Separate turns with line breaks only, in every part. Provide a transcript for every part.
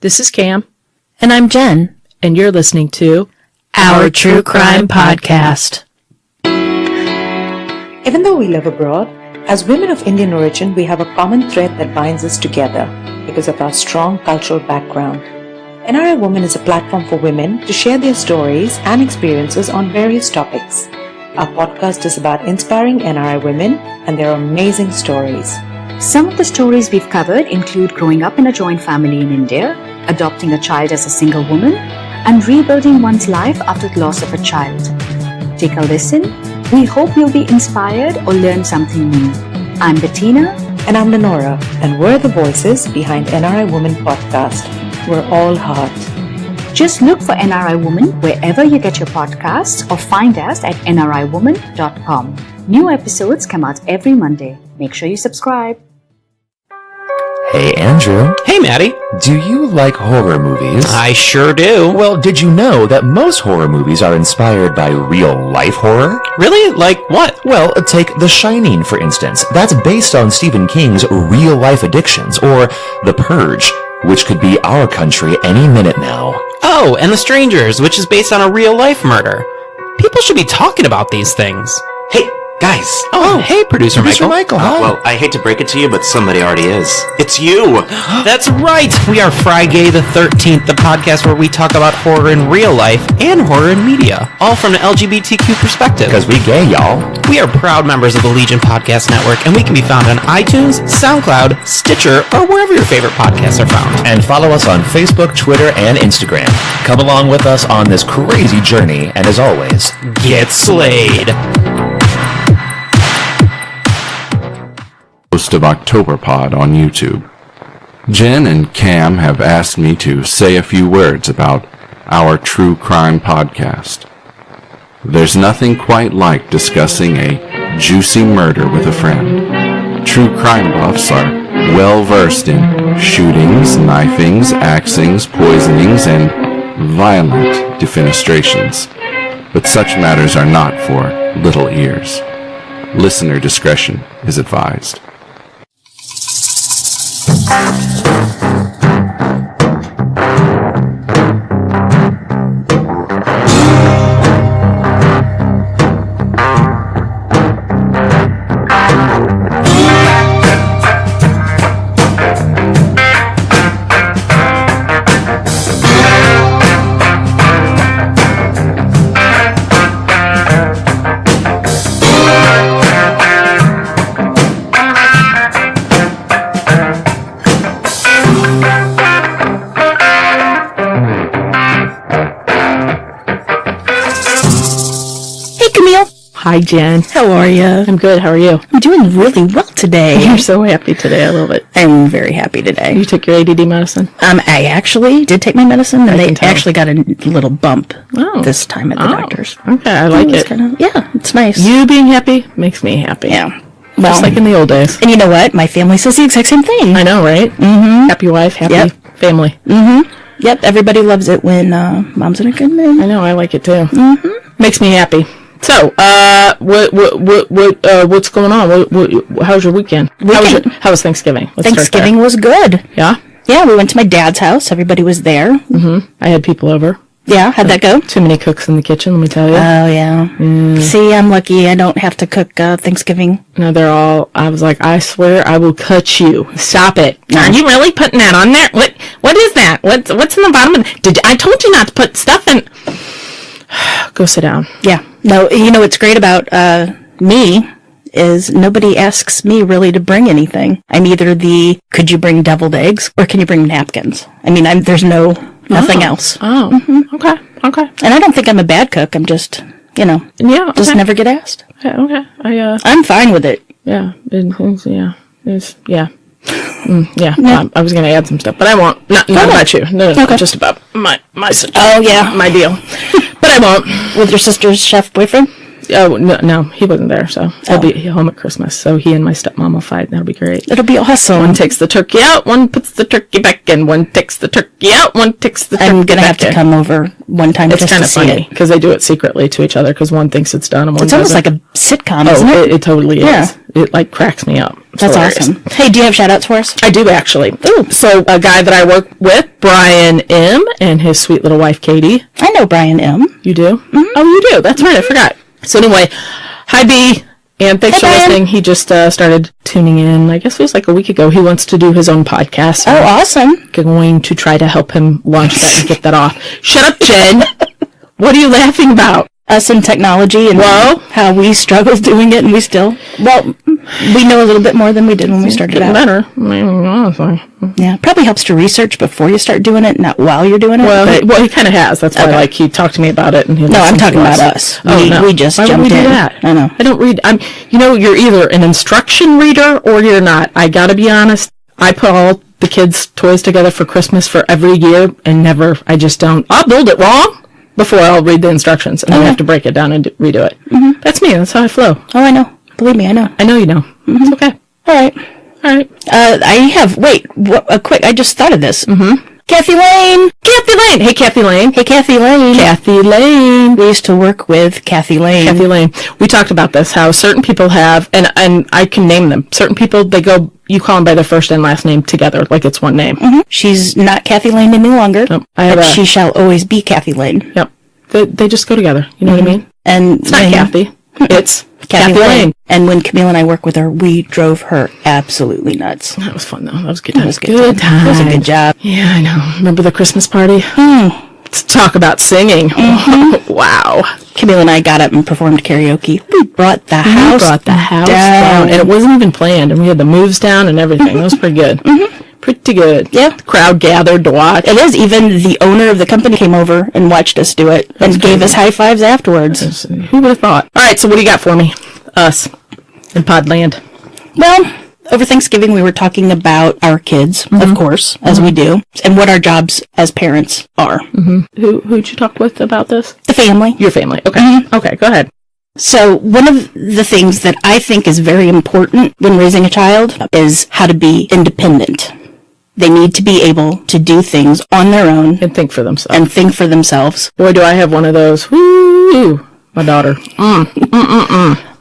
This is Cam.
And I'm Jen.
And you're listening to
Our True Crime Podcast.
Even though we live abroad, as women of Indian origin, we have a common thread that binds us together because of our strong cultural background. NRI Woman is a platform for women to share their stories and experiences on various topics. Our podcast is about inspiring NRI women and their amazing stories.
Some of the stories we've covered include growing up in a joint family in India, adopting a child as a single woman, and rebuilding one's life after the loss of a child. Take a listen. We hope you'll be inspired or learn something new. I'm Bettina.
And I'm Lenora, and we're the voices behind NRI Woman Podcast. We're all heart.
Just look for NRI Woman wherever you get your podcasts or find us at nriwoman.com. New episodes come out every Monday. Make sure you subscribe.
Hey, Andrew.
Hey, Maddie.
Do you like horror movies?
I sure do.
Well, did you know that most horror movies are inspired by real-life horror?
Really? Like what?
Well, take The Shining, for instance. That's based on Stephen King's real-life addictions, or The Purge, which could be our country any minute now.
Oh, and The Strangers, which is based on a real-life murder. People should be talking about these things.
Hey, guys.
Oh, hey, Producer Michael.
Hi.
Well, I hate to break it to you, but somebody already is. It's you!
That's right! We are FriGay the 13th, the podcast where we talk about horror in real life and horror in media, all from an LGBTQ perspective.
Because we gay, y'all.
We are proud members of the Legion Podcast Network, and we can be found on iTunes, SoundCloud, Stitcher, or wherever your favorite podcasts are found.
And follow us on Facebook, Twitter, and Instagram. Come along with us on this crazy journey, and as always,
get slayed!
Host of OctoberPod on YouTube. Jen and Cam have asked me to say a few words about our true crime podcast. There's nothing quite like discussing a juicy murder with a friend. True crime buffs are well versed in shootings, knifings, axings, poisonings, and violent defenestrations. But such matters are not for little ears. Listener discretion is advised.
Hi, Jen.
How are you?
I'm good. How are you?
I'm doing really well today.
You're so happy today. I love it.
I'm very happy today.
You took your ADD medicine?
I actually did take my medicine, and they actually got a little bump this time at the doctor's.
Okay, I like it.
Yeah, it's nice.
You being happy makes me happy.
Yeah.
Well, just like in the old days.
And you know what? My family says the exact same thing.
I know, right? Mm-hmm. Happy wife, happy family.
Mm-hmm. Yep, everybody loves it when mom's in a good mood.
I know, I like it too.
Mm-hmm.
Makes me happy. So, what's going on? How's your weekend? How was Thanksgiving?
Thanksgiving was good.
Yeah?
Yeah, we went to my dad's house. Everybody was there.
Mm-hmm. I had people over.
Yeah, how'd that go?
Too many cooks in the kitchen, let me tell you.
Oh, yeah. See, I'm lucky I don't have to cook Thanksgiving.
No, I was like, I swear I will cut you. Stop it. Are you really putting that on there? What is that? What's in the bottom of I told you not to put stuff in. Go sit down.
Yeah. No, you know what's great about me is nobody asks me really to bring anything. I'm either could you bring deviled eggs or can you bring napkins? I mean, there's nothing else.
Oh, okay.
And I don't think I'm a bad cook. I'm just, just never get asked.
Okay.
I'm fine with it.
Yeah. Yeah. I was going to add some stuff, but I won't. Not about you. No,
okay.
Just about my situation.
Oh, yeah.
My deal. But I won't.
With your sister's chef boyfriend?
Oh, no, he wasn't there, so he'll be home at Christmas. So he and my stepmom will fight. That'll be great.
It'll be awesome.
One takes the turkey out, one puts the turkey back in. One takes the turkey out, one takes the turkey back in.
I'm going to have to come over one time just to see it. It's kind of funny,
because they do it secretly to each other, because one thinks it's done and one doesn't.
It's almost like a sitcom, isn't it?
It totally is. It, like, cracks me up.
That's awesome. Hey, do you have shout-outs for us?
I do, actually. Ooh. So, a guy that I work with, Brian M., and his sweet little wife, Katie.
I know Brian M.
You do? Mm-hmm. Oh, you do? That's right. I forgot. So, anyway, hi, B. And thanks for listening. He just started tuning in, I guess it was like a week ago. He wants to do his own podcast.
Oh, awesome.
Going to try to help him launch that and get that off. Shut up, Jen. What are you laughing about?
Us and technology and how we struggle doing it, and we still, we know a little bit more than we did when we started out.
Better. Honestly.
Yeah, probably helps to research before you start doing it, not while you're doing it.
Well, he kind of has. That's why, he talked to me about it. And
I'm talking about us. We just jumped in. Why would we do that?
I know. I don't read. You're either an instruction reader or you're not. I gotta be honest. I put all the kids' toys together for Christmas for every year, and I just don't. I'll build it wrong before I'll read the instructions, and then I have to break it down and redo it. Mm-hmm. That's me. That's how I flow.
Oh, I know. Believe me, I know.
I know you know. Mm-hmm. It's okay.
All right. I just thought of this. Mm-hmm. Kathy Lane.
Hey, Kathy Lane.
Kathy Lane. We used to work with Kathy Lane.
We talked about this, how certain people have, and I can name them. Certain people, you call them by their first and last name together, like it's one name.
Mm-hmm. She's not Kathy Lane any longer.
Nope.
She shall always be Kathy Lane.
Yep. They just go together. You know what I mean?
And
it's not Kathy. It's Kathy Lane.
And when Camille and I worked with her, we drove her absolutely nuts.
That was fun, though. That was a good time.
That was a good job.
Yeah, I know. Remember the Christmas party? Let's talk about singing. Mm-hmm. Wow.
Camille and I got up and performed karaoke. We brought the house down.
And it wasn't even planned. And we had the moves down and everything. It was pretty good. Mm-hmm. Pretty good.
Yeah.
The crowd gathered to watch.
It is. Even the owner of the company came over and watched us do it and gave us high fives afterwards.
Who would have thought? All right, so what do you got for me? Us in Podland.
Well, over Thanksgiving we were talking about our kids, of course, as we do, and what our jobs as parents are.
Mm-hmm. Who'd you talk with about this?
The family.
Your family. Okay. Mm-hmm. Okay, go ahead.
So one of the things that I think is very important when raising a child is how to be independent. They need to be able to do things on their own.
And think for themselves. Boy, do I have one of those. Woo! My daughter.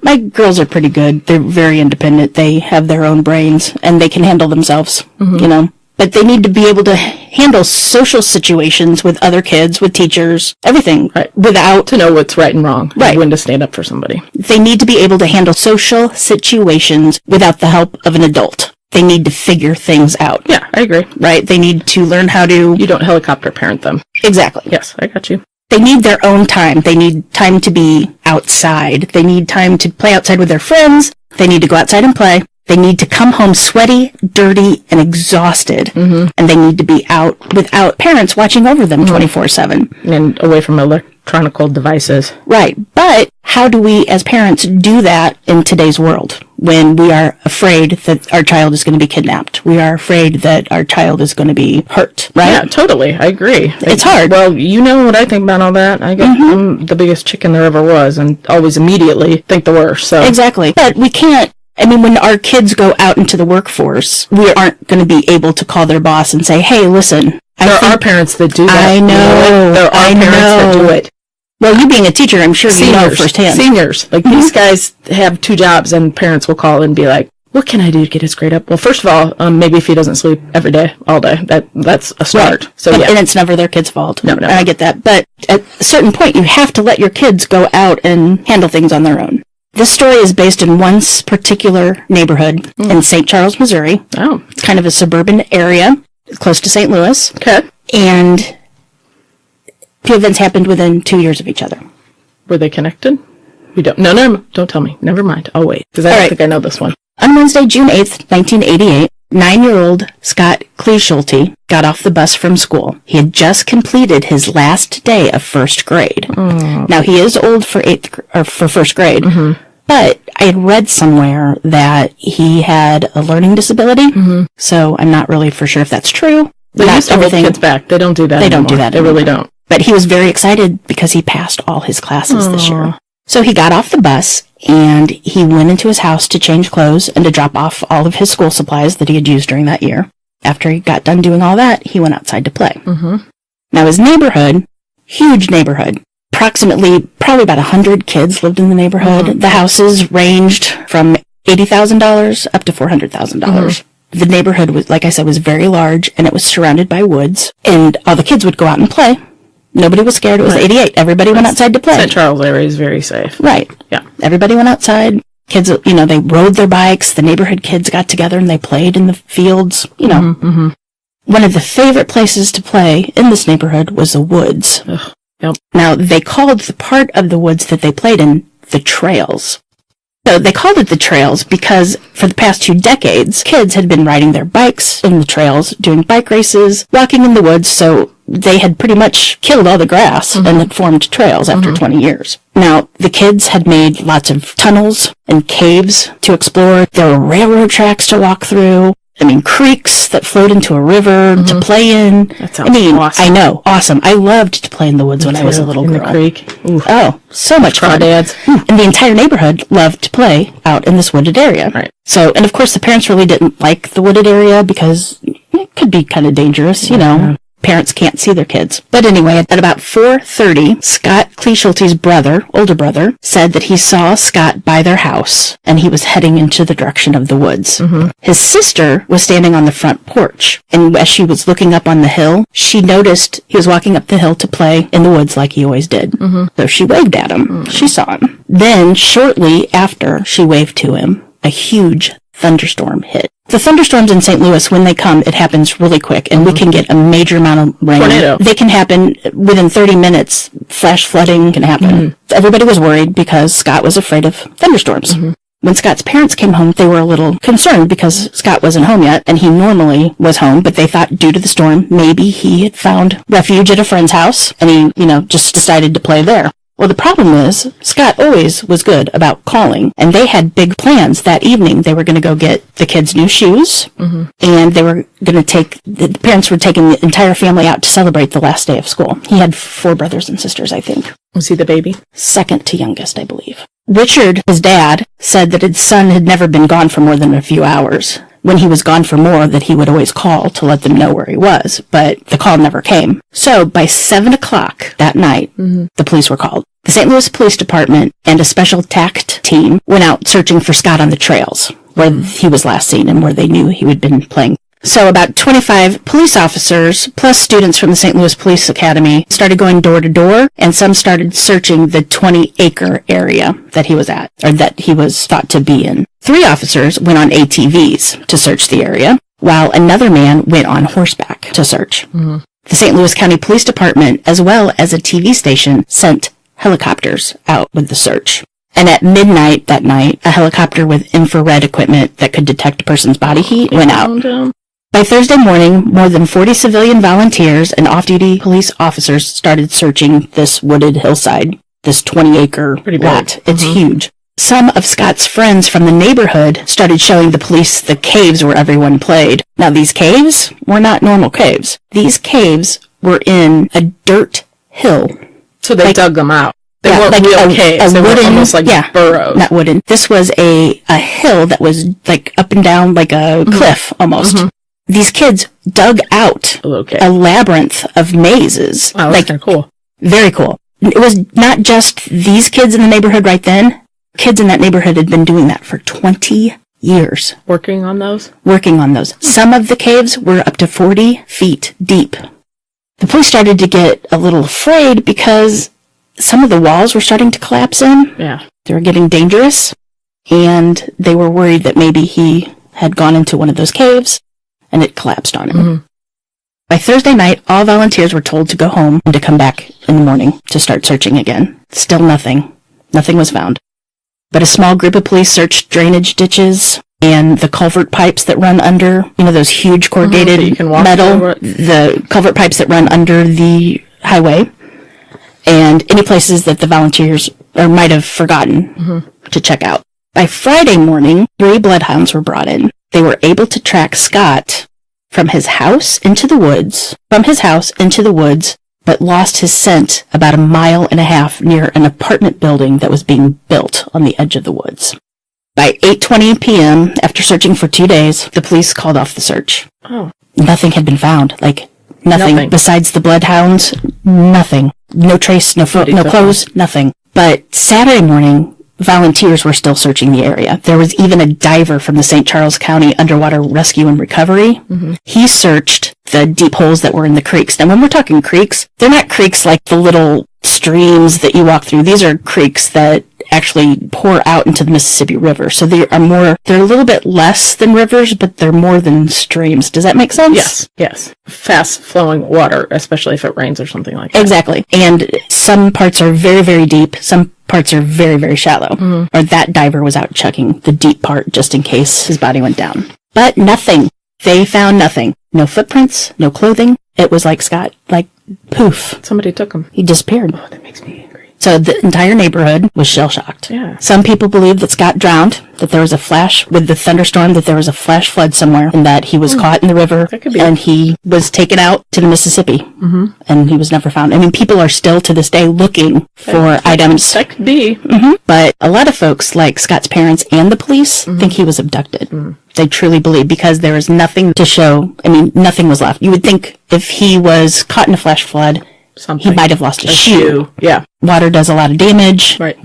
My girls are pretty good. They're very independent. They have their own brains, and they can handle themselves, But they need to be able to handle social situations with other kids, with teachers, everything, without...
To know what's right and wrong.
Right.
When to stand up for somebody.
They need to be able to handle social situations without the help of an adult. They need to figure things out.
Yeah, I agree.
Right? They need to learn how to...
You don't helicopter parent them.
Exactly.
Yes, I got you.
They need their own time. They need time to be outside. They need time to play outside with their friends. They need to go outside and play. They need to come home sweaty, dirty, and exhausted. Mm-hmm. And they need to be out without parents watching over them 24/7.
And away from electronic devices.
Right. But how do we as parents do that in today's world when we are afraid that our child is going to be kidnapped? We are afraid that our child is going to be hurt, right?
Yeah, totally. I agree.
It's hard.
Well, you know what I think about all that. I'm the biggest chicken there ever was and always immediately think the worst. So.
Exactly. But we can't. I mean, when our kids go out into the workforce, we aren't going to be able to call their boss and say, hey, listen.
There are parents that do that.
I know.
There are parents that do it.
Well, you being a teacher, I'm sure you know firsthand.
Seniors. Like, these guys have 2 jobs, and parents will call and be like, what can I do to get his grade up? Well, first of all, maybe if he doesn't sleep every day, all day, that's a start.
Right.
So,
and it's never their kid's fault.
No.
And I get that. But at a certain point, you have to let your kids go out and handle things on their own. This story is based in one particular neighborhood in St. Charles, Missouri.
Oh.
It's kind of a suburban area, close to St. Louis.
Okay.
And 2 events happened within 2 years of each other.
Were they connected? We don't. No, don't tell me. Never mind. I'll wait, because I don't think I know this one.
On Wednesday, June 8th, 1988, 9-year-old Scott Kleeschulte got off the bus from school. He had just completed his last day of first grade. Oh. Now, he is old for first grade, but I had read somewhere that he had a learning disability, so I'm not really for sure if that's true.
They used to hold kids back. They don't do that anymore.
They don't do that
anymore. They really don't.
But he was very excited because he passed all his classes this year. So he got off the bus and he went into his house to change clothes and to drop off all of his school supplies that he had used during that year. After he got done doing all that, he went outside to play. Now his neighborhood, huge neighborhood, probably about 100 kids lived in the neighborhood. The houses ranged from $80,000 up to $400,000. The neighborhood was, like I said, was very large, and it was surrounded by woods, and all the kids would go out and play. Nobody was scared. It was 88. Everybody went outside to play.
St. Charles area is very safe.
Right.
Yeah.
Everybody went outside. Kids, they rode their bikes. The neighborhood kids got together and they played in the fields, One of the favorite places to play in this neighborhood was the woods.
Yep.
Now, they called the part of the woods that they played in the trails. So they called it the trails because for the past 2 decades, kids had been riding their bikes in the trails, doing bike races, walking in the woods, so they had pretty much killed all the grass and had formed trails after 20 years. Now, the kids had made lots of tunnels and caves to explore. There were railroad tracks to walk through. Creeks that flowed into a river to play in.
That sounds awesome.
I know. Awesome. I loved to play in the woods when I was a little girl.
In the creek. Ooh.
Oh, so much fun.
Crawdads.
And the entire neighborhood loved to play out in this wooded area.
Right.
So, and of course the parents really didn't like the wooded area because it could be kind of dangerous, Parents can't see their kids. But anyway, at about 4:30, Scott Kleeschulte's older brother, said that he saw Scott by their house, and he was heading into the direction of the woods. His sister was standing on the front porch, and as she was looking up on the hill, she noticed he was walking up the hill to play in the woods like he always did. So she waved at him. She saw him. Then, shortly after she waved to him, a huge thunderstorm hit. The thunderstorms in St. Louis, when they come, it happens really quick, and we can get a major amount of rain.
Tornado.
They can happen within 30 minutes. Flash flooding can happen. Everybody was worried because Scott was afraid of thunderstorms. When Scott's parents came home, they were a little concerned because Scott wasn't home yet, and he normally was home, but they thought due to the storm, maybe he had found refuge at a friend's house, and he, just decided to play there. Well, the problem is, Scott always was good about calling, and they had big plans that evening. They were going to go get the kids new shoes, and they were going to the parents were taking the entire family out to celebrate the last day of school. He had 4 brothers and sisters, I think.
Was he the baby?
Second to youngest, I believe. Richard, his dad, said that his son had never been gone for more than a few hours. When he was gone for more, that he would always call to let them know where he was, but the call never came. So by 7 o'clock that night, the police were called. The St. Louis Police Department and a special TACT team went out searching for Scott on the trails, where he was last seen and where they knew he had been playing. So about 25 police officers, plus students from the St. Louis Police Academy, started going door to door, and some started searching the 20-acre area that he was at, or that he was thought to be in. 3 officers went on ATVs to search the area, while another man went on horseback to search. The St. Louis County Police Department, as well as a TV station, sent helicopters out with the search. And at midnight that night, a helicopter with infrared equipment that could detect a person's body heat went out. By Thursday morning, more than 40 civilian volunteers and off-duty police officers started searching this wooded hillside, this 20-acre lot. It's huge. Some of Scott's friends from the neighborhood started showing the police the caves where everyone played. Now, these caves were not normal caves. These caves were in a dirt hill.
So they dug them out. They weren't real caves. They were almost like burrows. Not
wooden. This was a hill that was like up and down like a cliff almost. These kids dug out a labyrinth of mazes.
Wow, that's kind of cool.
Very cool. It was not just these kids in the neighborhood right then. Kids in that neighborhood had been doing that for 20 years.
Working on those?
Working on those. Some of the caves were up to 40 feet deep. The police started to get a little afraid because some of the walls were starting to collapse in.
Yeah.
They were getting dangerous, and they were worried that maybe he had gone into one of those caves and it collapsed on him. By Thursday night, all volunteers were told to go home and to come back in the morning to start searching again. Still nothing. Nothing was found. But a small group of police searched drainage ditches and the culvert pipes that run under, those huge corrugated metal, the culvert pipes that run under the highway, and any places that the volunteers might have forgotten to check out. By Friday morning, 3 bloodhounds were brought in. They were able to track Scott from his house into the woods, but lost his scent about 1.5 miles near an apartment building that was being built on the edge of the woods. By 8:20 p.m., after searching for 2 days, the police called off the search.
Oh.
Nothing had been found. Nothing. Besides the bloodhounds, nothing. No trace, no foot, no clothes, nothing. But Saturday morning, volunteers were still searching the area. There was even a diver from the St. Charles County Underwater Rescue and Recovery. Mm-hmm. He searched the deep holes that were in the creeks. Now, when we're talking creeks, they're not creeks like the little streams that you walk through. These are creeks that actually pour out into the Mississippi River. So they're a little bit less than rivers, but they're more than streams. Does that make sense?
Yes. Fast flowing water, especially if it rains or something like that.
Exactly. And some parts are very, very deep. Some parts are very, very shallow. Mm-hmm. Or that diver was out checking the deep part just in case his body went down. But nothing. They found nothing. No footprints, no clothing. It was like Scott, poof.
Somebody took him.
He disappeared.
Oh, that makes me angry.
So the entire neighborhood was shell-shocked.
Yeah.
Some people believe that Scott drowned, that there was a flash with the thunderstorm, that there was a flash flood somewhere, and that he was caught in the river, and he was taken out to the Mississippi, and he was never found. I mean, people are still to this day looking for items.
That could be.
Mm-hmm. But a lot of folks, like Scott's parents and the police, think he was abducted. Mm. They truly believe, because there is nothing to show. I mean, nothing was left. You would think if he was caught in a flash flood, he might have lost a shoe.
Yeah.
Water does a lot of damage.
Right.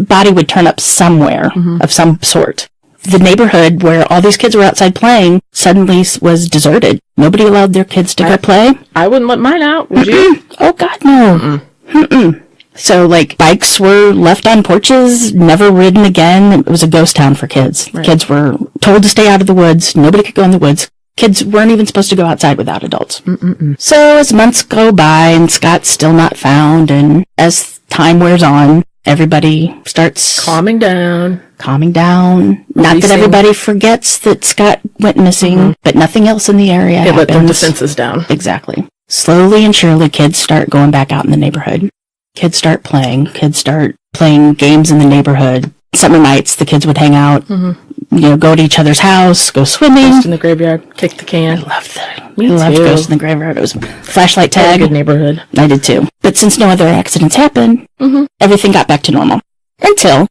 Body would turn up somewhere of some sort. The neighborhood where all these kids were outside playing suddenly was deserted. Nobody allowed their kids to go play.
I wouldn't let mine out, would you?
Oh, God, no. Mm-mm. So, bikes were left on porches, never ridden again. It was a ghost town for kids. Right. Kids were told to stay out of the woods. Nobody could go in the woods. Kids weren't even supposed to go outside without adults. Mm-mm-mm. So as months go by and Scott's still not found, and as time wears on, everybody starts
calming down.
Not that everybody forgets that Scott went missing, but nothing else in the area happens.
Let their defenses down.
Exactly. Slowly and surely, kids start going back out in the neighborhood. Kids start playing. Kids start playing games in the neighborhood. Summer nights, the kids would hang out, go to each other's house, go swimming.
Ghost in the graveyard, kick the can.
I loved that. I loved Ghost in the Graveyard. It was flashlight tag.
Good neighborhood.
I did too. But since no other accidents happened, everything got back to normal. Until,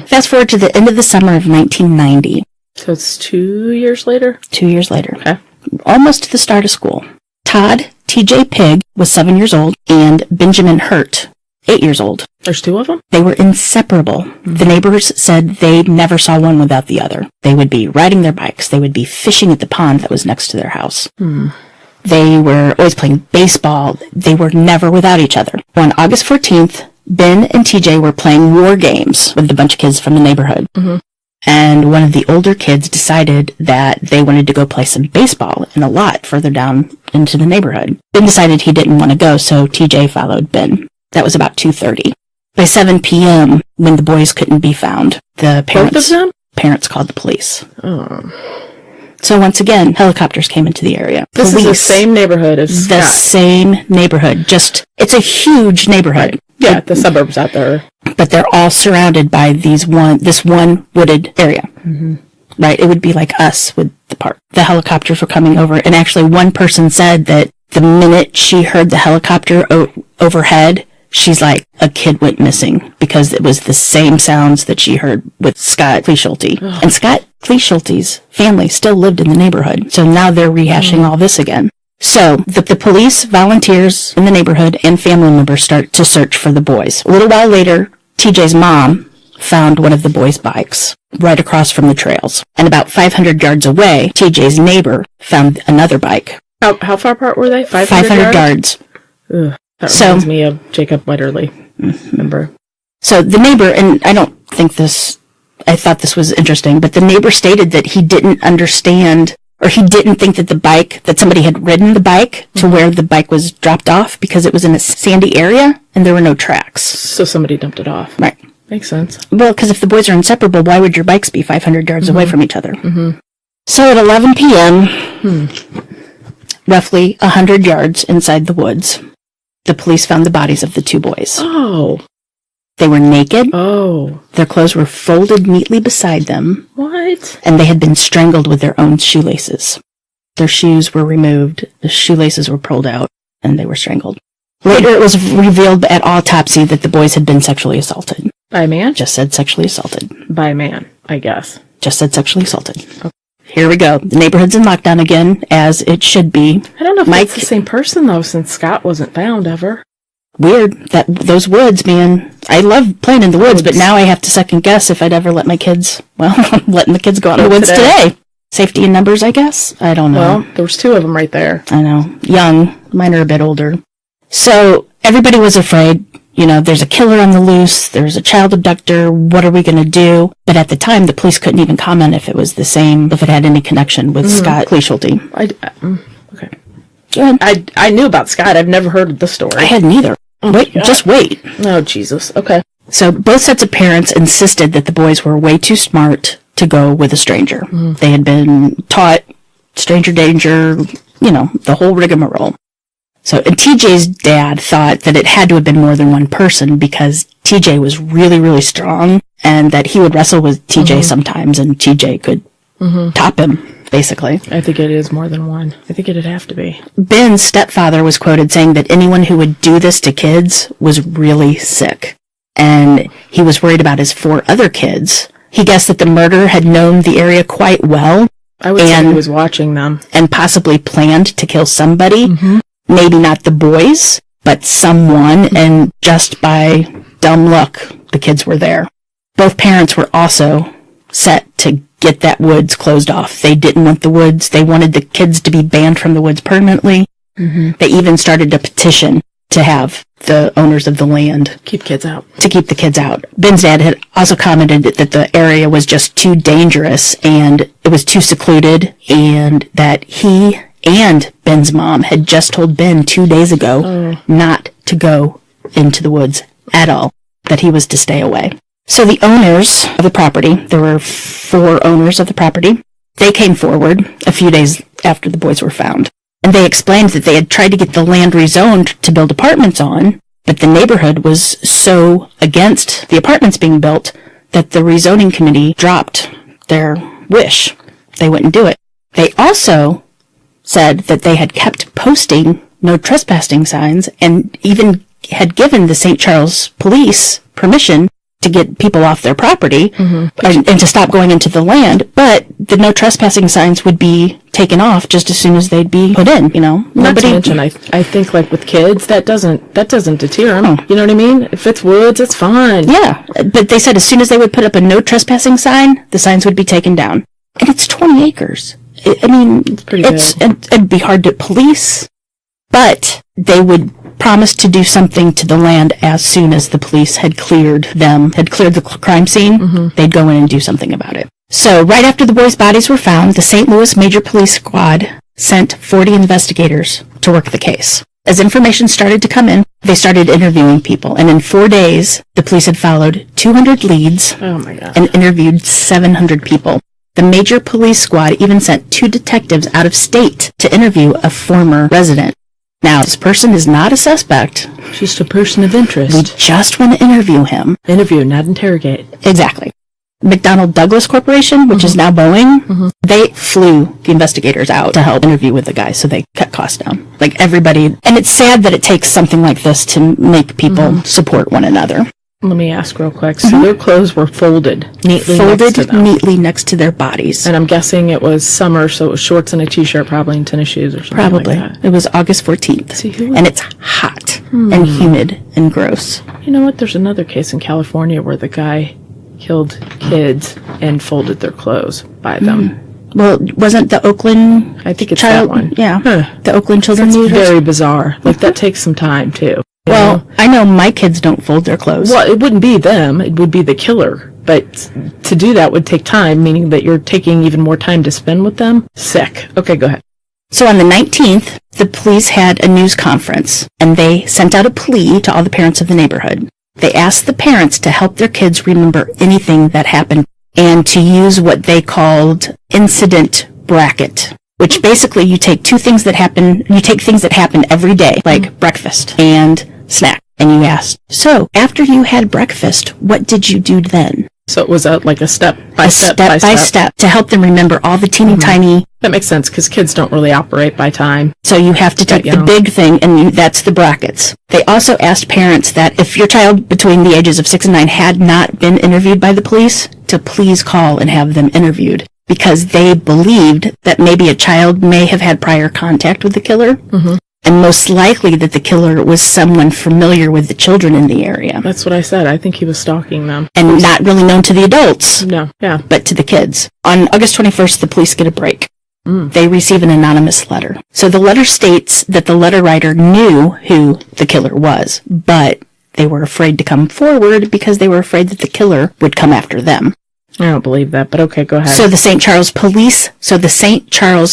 fast forward to the end of the summer of 1990.
So it's 2 years later?
2 years later.
Okay.
Almost to the start of school. Todd, T.J. Pigg, was 7 years old, and Benjamin Hurt, 8 years old.
There's 2 of them?
They were inseparable. The neighbors said they never saw one without the other. They would be riding their bikes. They would be fishing at the pond that was next to their house. They were always playing baseball. They were never without each other. On August 14th, Ben and TJ were playing war games with a bunch of kids from the neighborhood. And one of the older kids decided that they wanted to go play some baseball in a lot further down into the neighborhood. Ben decided he didn't want to go, so TJ followed Ben. That was about 2:30. By 7 p.m., when the boys couldn't be found, the parents called the police. So once again, helicopters came into the area.
This is the same neighborhood as Scott.
The same neighborhood. It's a huge neighborhood.
Right. Yeah, the suburbs out there.
But they're all surrounded by this one wooded area. Right? It would be like us with the park. The helicopters were coming over, and actually one person said that the minute she heard the helicopter overhead, she's like, a kid went missing, because it was the same sounds that she heard with Scott Kleeschulte. And Scott Kleeschulte's family still lived in the neighborhood, so now they're rehashing all this again. So the police, volunteers in the neighborhood, and family members start to search for the boys. A little while later, TJ's mom found one of the boys' bikes right across from the trails. And about 500 yards away, TJ's neighbor found another bike.
How far apart were they?
500 yards.
Ugh. That reminds me of Jacob Wetterly. Remember?
So the neighbor, and I thought this was interesting, but the neighbor stated that he didn't understand, or he didn't think that somebody had ridden the bike to where the bike was dropped off, because it was in a sandy area and there were no tracks.
So somebody dumped it off.
Right.
Makes sense.
Well, because if the boys are inseparable, why would your bikes be 500 yards away from each other? So at 11 p.m., roughly 100 yards inside the woods, the police found the bodies of the 2 boys.
Oh.
They were naked.
Oh.
Their clothes were folded neatly beside them.
What?
And they had been strangled with their own shoelaces. Their shoes were removed, the shoelaces were pulled out, and they were strangled. Later, it was revealed at autopsy that the boys had been sexually assaulted.
By a man?
Just said sexually assaulted.
By a man, I guess.
Just said sexually assaulted. Okay. Here we go. The neighborhood's in lockdown again, as it should be.
I don't know if it's the same person, though, since Scott wasn't found ever.
Weird. Those woods, man. I love playing in the woods, but now I have to second guess if I'd ever let my kids... Well, I'm letting the kids go out in the woods today. Safety in numbers, I guess? I don't know.
Well, there was 2 of them right there.
I know. Young. Mine are a bit older. So, everybody was afraid. You know, there's a killer on the loose. There's a child abductor. What are we going to do? But at the time, the police couldn't even comment if it was the same, if it had any connection with Scott Kleeschulte.
Okay.
Go ahead.
I knew about Scott. I've never heard of the story.
I hadn't either. Wait, just wait.
Oh, Jesus. Okay.
So both sets of parents insisted that the boys were way too smart to go with a stranger. They had been taught stranger danger, you know, the whole rigmarole. So, and TJ's dad thought that it had to have been more than one person because TJ was really, really strong and that he would wrestle with TJ sometimes and TJ could top him, basically.
I think it is more than one. I think it'd have to be.
Ben's stepfather was quoted saying that anyone who would do this to kids was really sick. And he was worried about his 4 other kids. He guessed that the murderer had known the area quite well.
I would say he was watching them.
And possibly planned to kill somebody. Maybe not the boys, but someone. And just by dumb luck, the kids were there. Both parents were also set to get that woods closed off. They didn't want the woods. They wanted the kids to be banned from the woods permanently. They even started a petition to have the owners of the land
keep kids out.
To keep the kids out. Ben's dad had also commented that the area was just too dangerous and it was too secluded and that he and Ben's mom had just told Ben 2 days ago not to go into the woods at all, that he was to stay away. So the owners of the property, there were 4 owners of the property, they came forward a few days after the boys were found. And they explained that they had tried to get the land rezoned to build apartments on, but the neighborhood was so against the apartments being built that the rezoning committee dropped their wish. They wouldn't do it. They also said that they had kept posting no trespassing signs and even had given the St. Charles police permission to get people off their property and to stop going into the land, but the no trespassing signs would be taken off just as soon as they'd be put in, you know.
Not to mention, I think like with kids, that doesn't deter them. You know what I mean? If it's woods, it's fine.
Yeah, but they said as soon as they would put up a no trespassing sign, the signs would be taken down. And it's 20 acres. I mean,
it's pretty good.
It'd be hard to police, but they would promise to do something to the land as soon as the police had cleared the crime scene. They'd go in and do something about it. So right after the boys' bodies were found, the St. Louis Major Police Squad sent 40 investigators to work the case. As information started to come in, they started interviewing people, and in 4 days, the police had followed 200 leads and interviewed 700 people. The Major Police Squad even sent 2 detectives out of state to interview a former resident. Now, this person is not a suspect.
Just a person of interest.
We just want to interview him.
Interview, not interrogate.
Exactly. McDonnell Douglas Corporation, which is now Boeing, they flew the investigators out to help interview with the guy, so they cut costs down. Like everybody. And it's sad that it takes something like this to make people support one another.
Let me ask real quick. So their clothes were folded neatly next to their bodies. And I'm guessing it was summer, so it was shorts and a t-shirt, probably, and tennis shoes or something
Probably.
like that.
It was August 14th. And it's hot and humid and gross.
You know what? There's another case in California where the guy killed kids and folded their clothes by them.
Well, wasn't the Oakland
I think it's
child,
that one.
Yeah. The Oakland children's
It's
leaders?
very bizarre. Like, that takes some time, too.
Well, I know my kids don't fold their clothes.
Well, it wouldn't be them. It would be the killer. But to do that would take time, meaning that you're taking even more time to spend with them. Sick. Okay, go ahead.
So on the 19th, the police had a news conference, and they sent out a plea to all the parents of the neighborhood. They asked the parents to help their kids remember anything that happened and to use what they called incident bracket, which basically you take things that happen every day, like breakfast and snack. And you asked, so after you had breakfast, what did you do then?
So it was like a step by step
to help them remember all the teeny tiny.
That makes sense because kids don't really operate by time.
So you have to take the big thing, and that's the brackets. They also asked parents that if your child between the ages of 6 and 9 had not been interviewed by the police, to please call and have them interviewed, because they believed that maybe a child may have had prior contact with the killer. And most likely that the killer was someone familiar with the children in the area.
That's what I said. I think he was stalking them.
And not really known to the adults.
No, yeah.
But to the kids. On August 21st, the police get a break. They receive an anonymous letter. So the letter states that the letter writer knew who the killer was, but they were afraid to come forward because they were afraid that the killer would come after them.
I don't believe that, but okay, go ahead.
So the St. Charles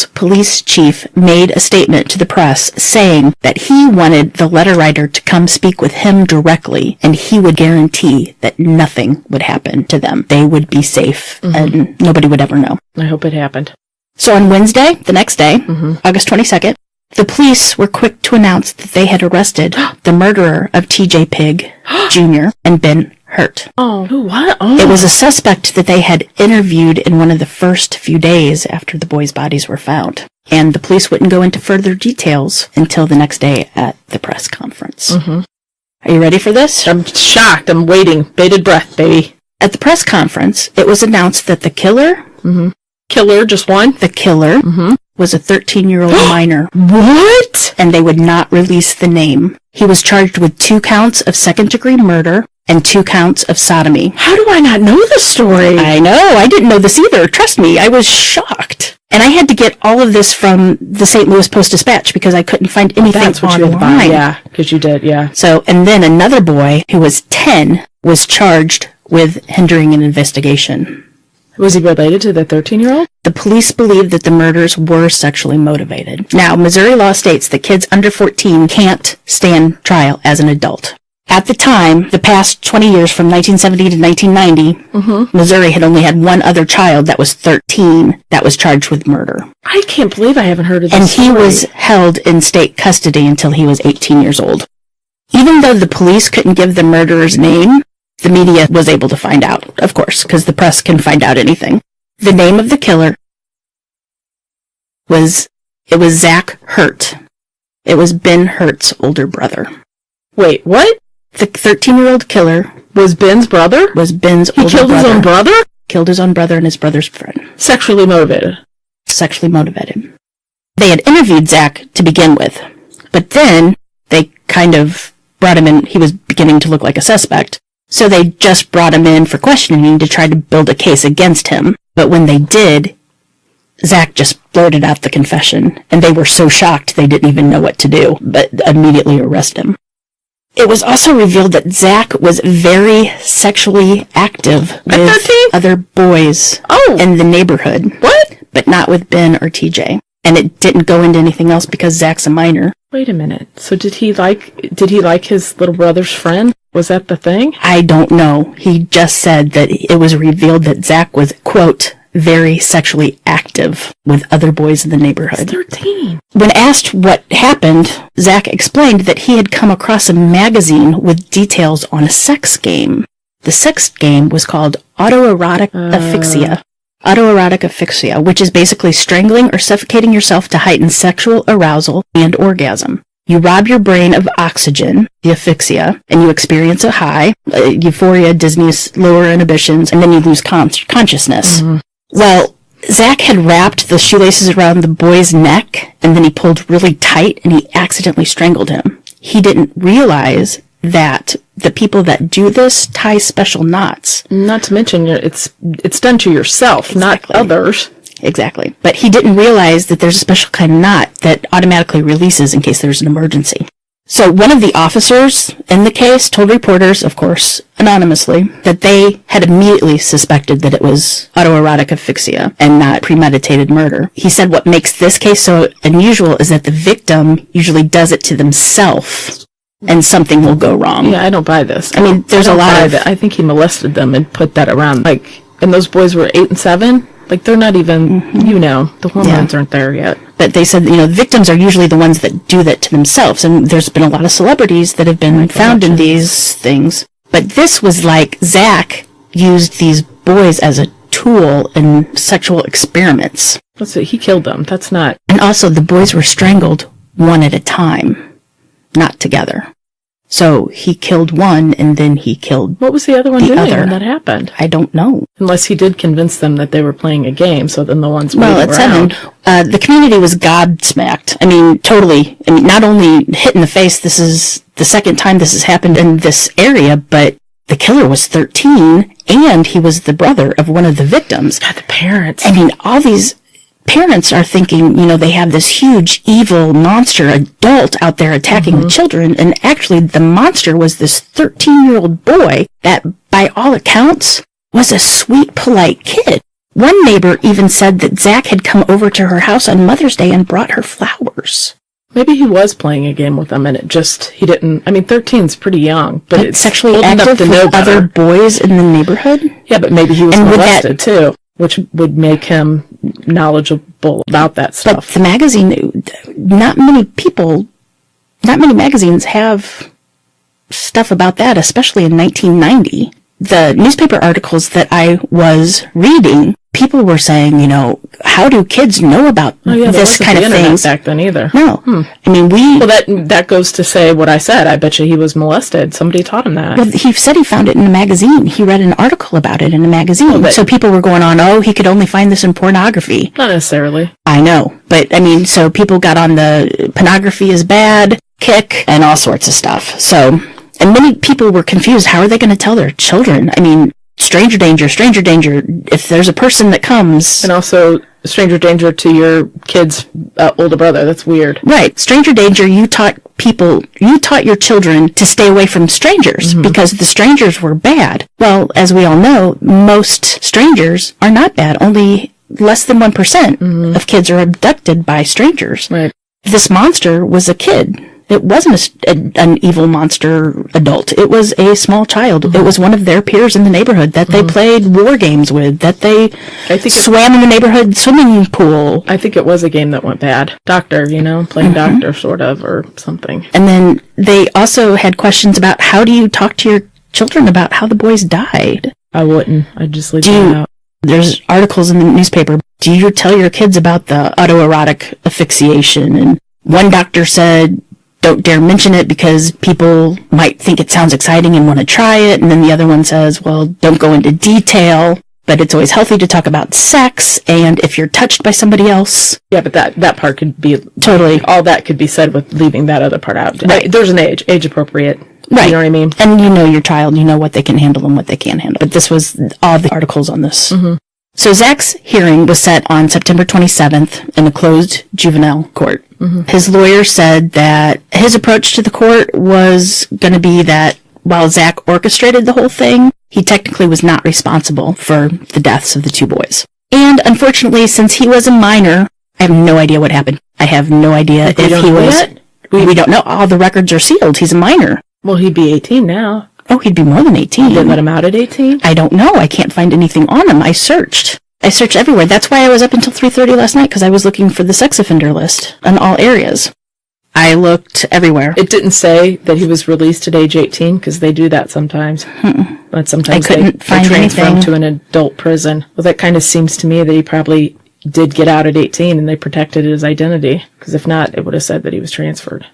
police chief made a statement to the press saying that he wanted the letter writer to come speak with him directly, and he would guarantee that nothing would happen to them. They would be safe, and nobody would ever know.
I hope it happened.
So on Wednesday, the next day, August 22nd, the police were quick to announce that they had arrested the murderer of T.J. Pigg, Jr. and Ben Hurt.
Oh, what? Oh.
It was a suspect that they had interviewed in one of the first few days after the boys' bodies were found. And the police wouldn't go into further details until the next day at the press conference. Are you ready for this?
I'm shocked. I'm waiting. Bated breath, baby.
At the press conference, it was announced that the killer...
Killer, just one?
The killer was a 13-year-old minor.
What?
And they would not release the name. He was charged with 2 counts of second-degree murder and 2 counts of sodomy.
How do I not know this story?
I know. I didn't know this either. Trust me, I was shocked. And I had to get all of this from the St. Louis Post-Dispatch because I couldn't find anything
That's what you had to buy.
online.
Yeah, because you did, yeah.
So, and then another boy who was 10 was charged with hindering an investigation.
Was he related to the 13-year-old?
The police believe that the murders were sexually motivated. Now, Missouri law states that kids under 14 can't stand trial as an adult. At the time, the past 20 years from 1970 to 1990, Missouri had only had one other child that was 13 that was charged with murder.
I can't believe I haven't heard of this
And he
story.
was held in state custody until he was 18 years old. Even though the police couldn't give the murderer's name, the media was able to find out, of course, because the press can find out anything. The name of the killer was Zach Hurt. It was Ben Hurt's older brother.
Wait, what?
The 13-year-old killer
was Ben's brother?
Was Ben's older brother.
He killed his own brother?
Killed his own brother and his brother's friend.
Sexually motivated.
Sexually motivated. They had interviewed Zach to begin with, but then they kind of brought him in. He was beginning to look like a suspect. So they just brought him in for questioning to try to build a case against him. But when they did, Zach just blurted out the confession, and they were so shocked they didn't even know what to do, but immediately arrested him. It was also revealed that Zach was very sexually active with other boys in the neighborhood.
What?
But not with Ben or TJ. And it didn't go into anything else because Zach's a minor.
Wait a minute. So did he like his little brother's friend? Was that the thing?
I don't know. He just said that it was revealed that Zach was, quote, very sexually active with other boys in the neighborhood.
He's 13.
When asked what happened, Zach explained that he had come across a magazine with details on a sex game. The sex game was called autoerotic asphyxia. Autoerotic asphyxia, which is basically strangling or suffocating yourself to heighten sexual arousal and orgasm. You rob your brain of oxygen, the asphyxia, and you experience a high, euphoria, dizziness, lower inhibitions, and then you lose consciousness. Well, Zach had wrapped the shoelaces around the boy's neck, and then he pulled really tight, and he accidentally strangled him. He didn't realize that the people that do this tie special knots.
Not to mention, it's done to yourself, not others.
Exactly. But he didn't realize that there's a special kind of knot that automatically releases in case there's an emergency. So one of the officers in the case told reporters, of course, anonymously, that they had immediately suspected that it was autoerotic asphyxia and not premeditated murder. He said what makes this case so unusual is that the victim usually does it to themselves and something will go wrong.
Yeah, I don't buy this.
I mean, there's a lot of...
I think he molested them and put that around. And those boys were 8 and 7. They're not even, the hormones aren't there yet.
But they said, victims are usually the ones that do that to themselves. And there's been a lot of celebrities that have been found in these things. But this was like Zach used these boys as a tool in sexual experiments.
He killed them. That's not...
And also, the boys were strangled one at a time, not together. So he killed one, and then he killed
What was the other one doing when that happened?
I don't know.
Unless he did convince them that they were playing a game, so then the ones
well, at
around.
7, the community was gobsmacked. I mean, totally. I mean, not only hit in the face, this is the second time this has happened in this area, but the killer was 13, and he was the brother of one of the victims.
God, the parents.
I mean, all these parents are thinking, they have this huge, evil monster adult out there attacking the children, and actually the monster was this 13-year-old boy that, by all accounts, was a sweet, polite kid. One neighbor even said that Zach had come over to her house on Mother's Day and brought her flowers.
Maybe he was playing a game with them, and he didn't... I mean, 13's pretty young, but it's
sexually
old enough
active
to know
with other boys in the neighborhood?
Yeah, but maybe he was molested, too, which would make him knowledgeable about that stuff.
But the magazine, not many magazines have stuff about that, especially in 1990. The newspaper articles that I was reading, people were saying, how do kids know about this kind of thing?
Back then either.
No. I mean, well,
that goes to say what I said. I bet you he was molested. Somebody taught him that.
Well, he said he found it in a magazine. He read an article about it in a magazine. So people were going on, he could only find this in pornography.
Not necessarily.
I know. But, I mean, so people got on the pornography is bad kick and all sorts of stuff. So... And many people were confused. How are they going to tell their children? I mean, stranger danger, stranger danger. If there's a person that comes...
And also, stranger danger to your kid's older brother. That's weird.
Right. Stranger danger, you taught your children to stay away from strangers because the strangers were bad. Well, as we all know, most strangers are not bad. Only less than 1% of kids are abducted by strangers.
Right.
This monster was a kid. It wasn't an evil monster adult. It was a small child. It was one of their peers in the neighborhood that they played war games with, that they swam in the neighborhood swimming pool.
I think it was a game that went bad. Doctor, playing doctor sort of, or something.
And then they also had questions about how do you talk to your children about how the boys died?
I wouldn't. I'd just leave it out.
There's articles in the newspaper. Do you tell your kids about the autoerotic asphyxiation? And one doctor said, don't dare mention it because people might think it sounds exciting and want to try it. And then the other one says, well, don't go into detail, but it's always healthy to talk about sex and if you're touched by somebody else.
Yeah, but that part could be...
Totally.
All that could be said with leaving that other part out.
Right.
There's an age appropriate.
Right.
You know what I mean?
And your child, what they can handle and what they can't handle. But this was all the articles on this. So Zach's hearing was set on September 27th in a closed juvenile court. His lawyer said that his approach to the court was going to be that while Zach orchestrated the whole thing, he technically was not responsible for the deaths of the two boys. And unfortunately, since he was a minor, I have no idea what happened. I have no idea if he was... We don't know. All the records are sealed. He's a minor.
Well, he'd be 18 now.
Oh, he'd be more than 18.
You didn't let him out at 18?
I don't know. I can't find anything on him. I searched everywhere. That's why I was up until 3:30 last night, because I was looking for the sex offender list in all areas. I looked everywhere.
It didn't say that he was released at age 18, because they do that sometimes. But sometimes they transfer him to an adult prison. Well, that kind of seems to me that he probably did get out at 18 and they protected his identity, because if not, it would have said that he was transferred.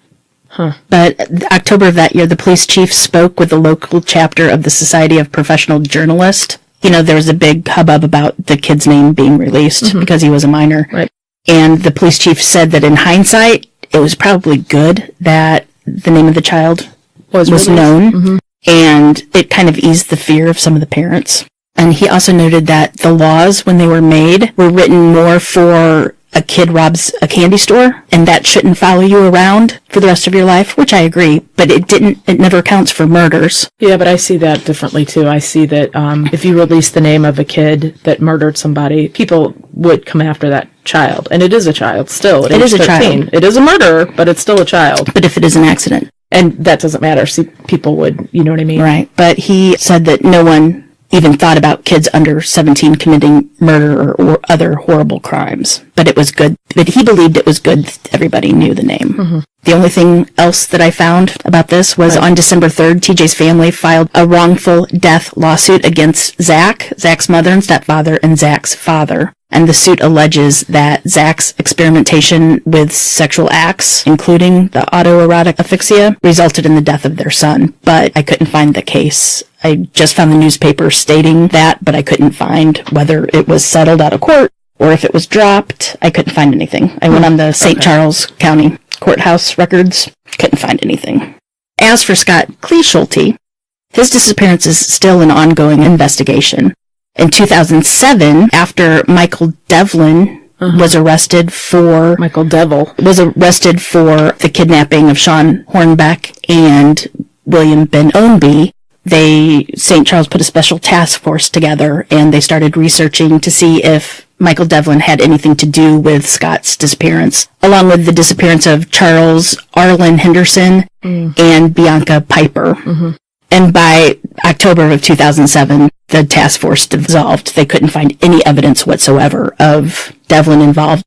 But October of that year, the police chief spoke with the local chapter of the Society of Professional Journalists. There was a big hubbub about the kid's name being released because he was a minor.
Right.
And the police chief said that in hindsight, it was probably good that the name of the child was known. And it kind of eased the fear of some of the parents. And he also noted that the laws, when they were made, were written more for a kid robs a candy store, and that shouldn't follow you around for the rest of your life, which I agree, but it never counts for murders.
Yeah, but I see that differently too. I see that if you release the name of a kid that murdered somebody, people would come after that child. And it is a child still. It is a 13. Child. It is a murderer, but it's still a child.
But if it is an accident.
And that doesn't matter. See, people would, you know what I mean?
Right. But he said that no one even thought about kids under 17 committing murder or other horrible crimes. But it was good. But he believed it was good that everybody knew the name. Mm-hmm. The only thing else that I found about this was on December 3rd, TJ's family filed a wrongful death lawsuit against Zach's mother and stepfather, and Zach's father. And the suit alleges that Zach's experimentation with sexual acts, including the autoerotic asphyxia, resulted in the death of their son. But I couldn't find the case. I just found the newspaper stating that, but I couldn't find whether it was settled out of court or if it was dropped. I couldn't find anything. I went on the St. Charles County courthouse records. Couldn't find anything. As for Scott Kleeschulte, his disappearance is still an ongoing investigation. In 2007, after Michael Devlin was arrested for the kidnapping of Sean Hornbeck and William Ben Ownby, St. Charles put a special task force together, and they started researching to see if Michael Devlin had anything to do with Scott's disappearance, along with the disappearance of Charles Arlen Henderson and Bianca Piper. Mm-hmm. And by October of 2007, the task force dissolved. They couldn't find any evidence whatsoever of Devlin involved.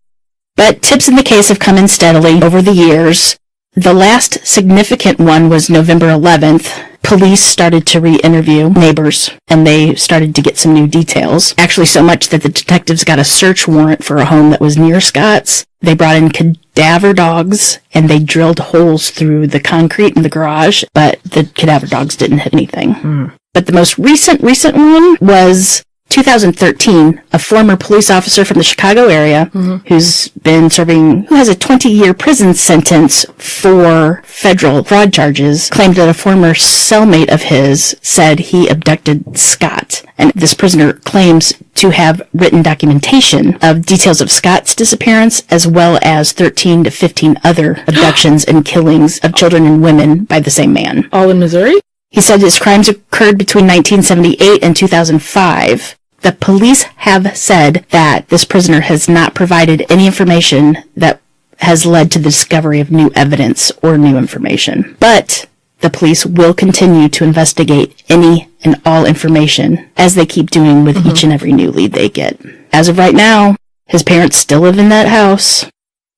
But tips in the case have come in steadily over the years. The last significant one was November 11th. Police started to re-interview neighbors, and they started to get some new details. Actually, so much that the detectives got a search warrant for a home that was near Scott's. They brought in cadaver dogs, and they drilled holes through the concrete in the garage, but the cadaver dogs didn't hit anything. But the most recent one was 2013, a former police officer from the Chicago area who has a 20-year prison sentence for federal fraud charges, claimed that a former cellmate of his said he abducted Scott. And this prisoner claims to have written documentation of details of Scott's disappearance, as well as 13 to 15 other abductions and killings of children and women by the same man.
All in Missouri?
He said his crimes occurred between 1978 and 2005. The police have said that this prisoner has not provided any information that has led to the discovery of new evidence or new information. But the police will continue to investigate any and all information, as they keep doing with each and every new lead they get. As of right now, his parents still live in that house,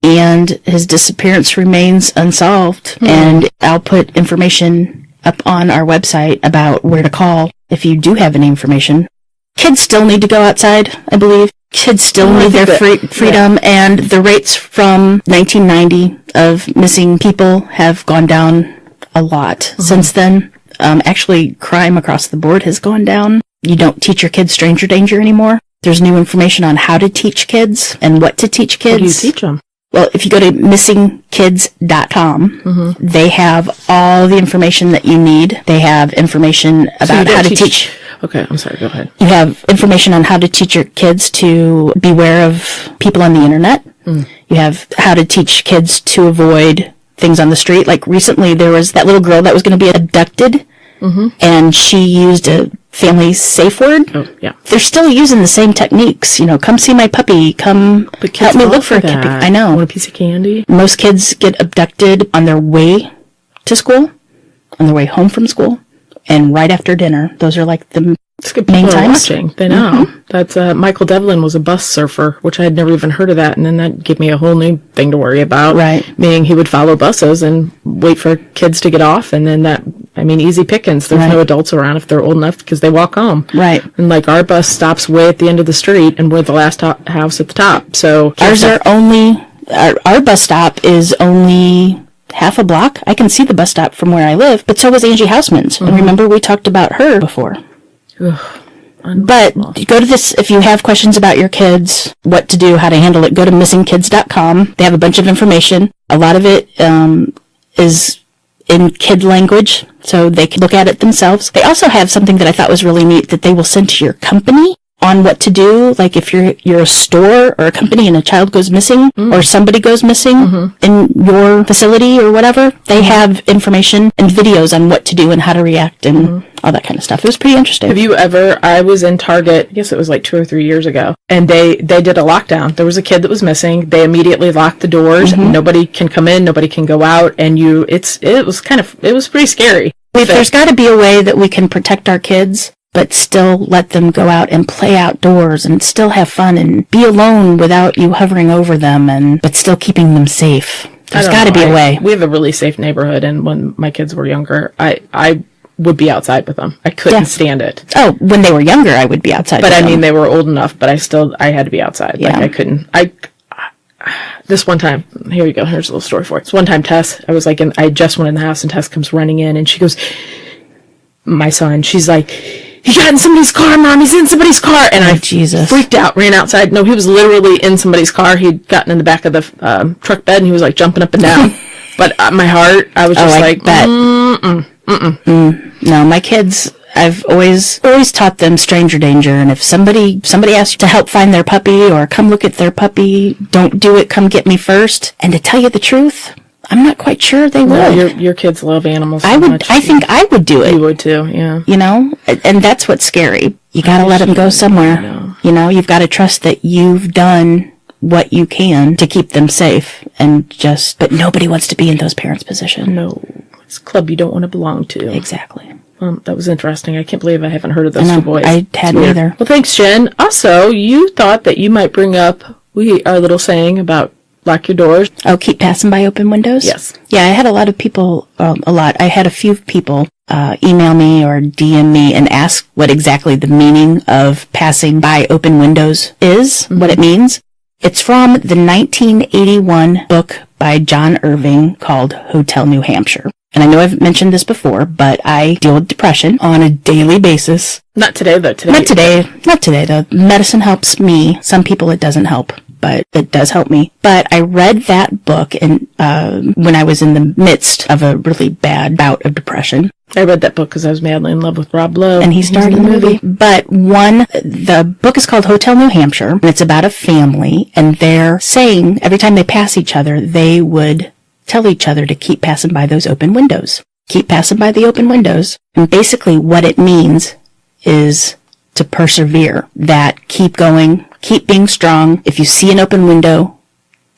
and his disappearance remains unsolved. And I'll put information up on our website about where to call if you do have any information. Kids still need to go outside, I believe. Kids still need their freedom, and the rates from 1990 of missing people have gone down a lot since then. Actually, crime across the board has gone down. You don't teach your kids stranger danger anymore. There's new information on how to teach kids and what to teach kids.
What do you teach them?
Well, if you go to missingkids.com, they have all the information that you need. They have information about how to teach.
Okay, I'm sorry, go ahead.
You have information on how to teach your kids to beware of people on the internet. You have how to teach kids to avoid things on the street. Like recently, there was that little girl that was going to be abducted, and she used a family safe word.
Oh, yeah.
They're still using the same techniques. You know, come see my puppy. Come help me look for a puppy. I know.
Want a piece of candy?
Most kids get abducted on their way to school, on their way home from school, and right after dinner. Those are like the main times.
Watching. They know. That's Michael Devlin was a bus surfer, which I had never even heard of that, and then that gave me a whole new thing to worry about.
Right.
Meaning he would follow buses and wait for kids to get off, and then easy pickings. There's no adults around if they're old enough because they walk home.
Right.
And like our bus stops way at the end of the street, and we're the last house at the top. So
ours are only our bus stop is only half a block. I can see the bus stop from where I live, but so was Angie Houseman's. And remember, we talked about her before. But go to this, if you have questions about your kids, what to do, how to handle it, go to missingkids.com. They have a bunch of information. A lot of it is in kid language, so they can look at it themselves. They also have something that I thought was really neat that they will send to your company on what to do. Like if you're a store or a company and a child goes missing or somebody goes missing in your facility or whatever, they have information and videos on what to do and how to react and all that kind of stuff. It was pretty interesting.
I was in Target, I guess it was like 2 or 3 years ago, and they did a lockdown. There was a kid that was missing. They immediately locked the doors. Nobody can come in, nobody can go out, and it was pretty scary.
There's got to be a way that we can protect our kids, but still let them go out and play outdoors and still have fun and be alone without you hovering over them, but still keeping them safe. There's got to be a way.
We have a really safe neighborhood, and when my kids were younger, I would be outside with them. I couldn't stand it.
Oh, when they were younger, I would be outside
but
with them.
But I mean, they were old enough, but I had to be outside.
Yeah.
Like, I couldn't. This one time, here you go, here's a little story for it. This one time, Tess, I was like, I just went in the house, and Tess comes running in, and she goes, my son, she's like, he got in somebody's car, Mom, he's in somebody's car. And I freaked out, ran outside. No, he was literally in somebody's car. He'd gotten in the back of the truck bed, and he was like jumping up and down. But my heart, I was just like,
No, my kids, I've always taught them stranger danger, and if somebody asks you to help find their puppy or come look at their puppy, don't do it, come get me first. And to tell you the truth, I'm not quite sure they would.
No, your kids love animals so much.
I think I would do it.
You would too, yeah.
You know, and that's what's scary. You gotta let them go somewhere. You know, you've got to trust that you've done what you can to keep them safe, but nobody wants to be in those parents' position.
No, it's a club you don't want to belong to.
Exactly.
That was interesting. I can't believe I haven't heard of those two boys.
I hadn't either.
Well, thanks, Jen. Also, you thought that you might bring up our little saying about lock your doors.
Oh, keep passing by open windows?
Yes.
Yeah, I had a lot of people, I had a few people email me or DM me and ask what exactly the meaning of passing by open windows is, what it means. It's from the 1981 book by John Irving called Hotel New Hampshire. And I know I've mentioned this before, but I deal with depression on a daily basis.
Not today, though.
Not today, though. Medicine helps me. Some people it doesn't help, but it does help me. But I read that book when I was in the midst of a really bad bout of depression.
I read that book because I was madly in love with Rob Lowe.
And he starred in the movie. But the book is called Hotel New Hampshire, and it's about a family, and they're saying every time they pass each other, they would tell each other to keep passing by those open windows. Keep passing by the open windows. And basically what it means is to persevere, that keep going, keep being strong. If you see an open window,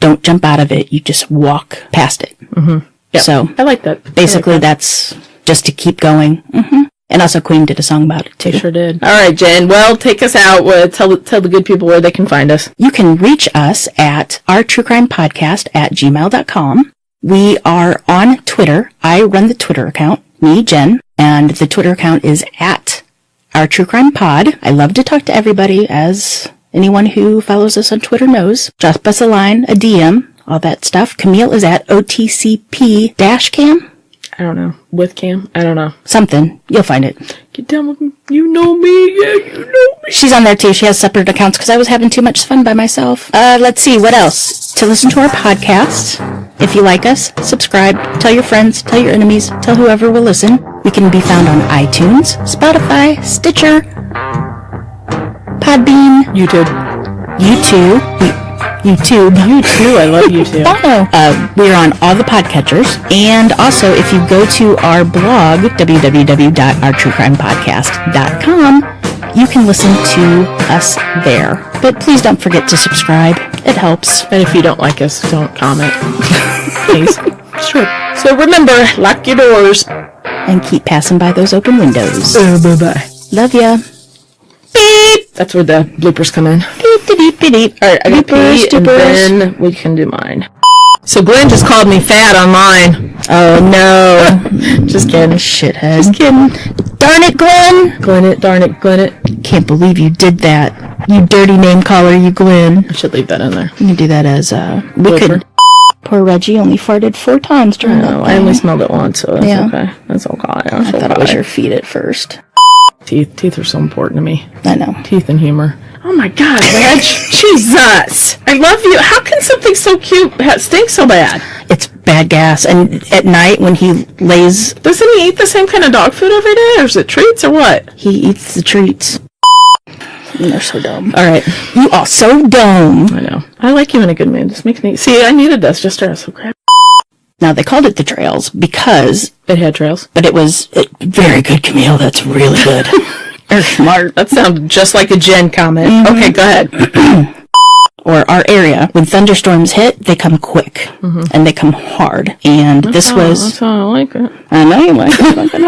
don't jump out of it. You just walk past it.
Mm-hmm. Yep.
So
I like that.
Basically, that's just to keep going. Mm-hmm. And also Queen did a song about it, too.
They sure did. All right, Jen. Well, take us out. Tell the good people where they can find us.
You can reach us at ourtruecrimepodcast@gmail.com. We are on Twitter. I run the Twitter account, me, Jen, and the Twitter account is at ourtruecrimepod. I love to talk to everybody, as anyone who follows us on Twitter knows. Drop us a line, a DM, all that stuff. Camille is at OTCP-Cam.
I don't know. With Cam? I don't know.
Something. You'll find it.
Get down with me. You know me. Yeah, you know me.
She's on there too. She has separate accounts because I was having too much fun by myself. Let's see. What else? To listen to our podcast. If you like us, subscribe. Tell your friends. Tell your enemies. Tell whoever will listen. We can be found on iTunes, Spotify, Stitcher, Podbean,
YouTube. I love YouTube.
We're on all the podcatchers. And also, if you go to our blog, www.ourtruecrimepodcast.com, you can listen to us there. But please don't forget to subscribe. It helps.
And if you don't like us, don't comment. Please. Sure. So remember, lock your doors.
And keep passing by those open windows.
Bye-bye.
Love ya.
Beep. That's where the bloopers come in.
Beep, beep, beep, beep.
All right, I got pee, and then we can do mine. So Glenn just called me fat online.
Oh, no.
Just kidding.
Shithead.
Just kidding.
Darn it, Glenn.
Glenn it, darn it, Glenn it.
Can't believe you did that. You dirty name caller, you Glenn.
I should leave that in there.
You can do that as, we could. Poor Reggie only farted 4 times during that thing.
I only smelled it once, so that's okay. That's okay.
I thought it was your feet at first.
Teeth are so important to me.
I know.
Teeth and humor. Oh my God, Reg. Jesus. I love you. How can something so cute stink so bad?
It's bad gas. And at night when he lays...
Doesn't he eat the same kind of dog food every day? Or is it treats or what?
He eats the treats. They're so dumb.
All right.
You are so dumb.
I know. I like you in a good mood. This makes me... See, I needed this just to... So crap.
Now, they called it the Trails because...
It had trails.
But it was... very good, Camille. That's really good.
You're smart. That sounded just like a Jen comment. Mm-hmm. Okay, go ahead.
Or our area. When thunderstorms hit, they come quick. Mm-hmm. And they come hard. And that's
how I like it.
I know you like it.